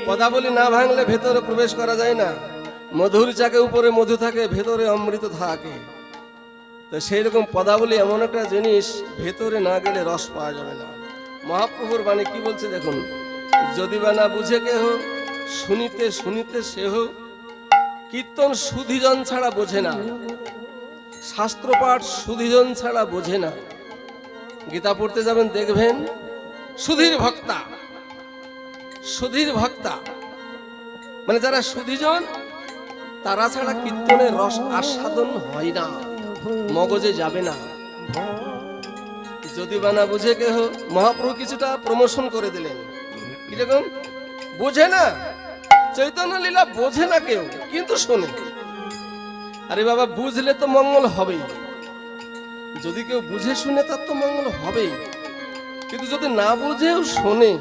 পদাবলী না ভাঙলে ভেতরে প্রবেশ করা যায় না। মধুর চাকে উপরে মধু থাকে, ভেতরে অমৃত থাকে। তো সেই রকম পদাবলী এমন একটা জিনিস, ভেতরে না গেলে রস পাওয়া যাবে না। মহাপ্রভুর বাণী কি বলছে দেখুন, যদি বা না বুঝে কেহ, শুনিতে শুনিতে সেহ, কীর্তন সুধীজন ছাড়া বোঝে না, শাস্ত্রপাঠ সুধীজন ছাড়া বোঝে না। গীতা পড়তে যাবেন, দেখবেন সুধীর ভক্তা, সুধীর ভক্তা মানে যারা সুধীজন, তারা ছাড়া কীর্তনের রস আস্বাদন হয় না, মগজে যাবে না। যদি বা না বুঝে কেহ, মহাপ্রভু কিছুটা প্রমোশন করে দিলেন। কিরকম? বোঝে না, চৈতন্য লীলা বোঝে না কেউ, কিন্তু শোনে। আরে বাবা, বুঝলে তো মঙ্গল হবেই। যদি কেউ বুঝে শুনে তার তো মঙ্গল হবেই, কিন্তু যদি না বুঝেও শোনে,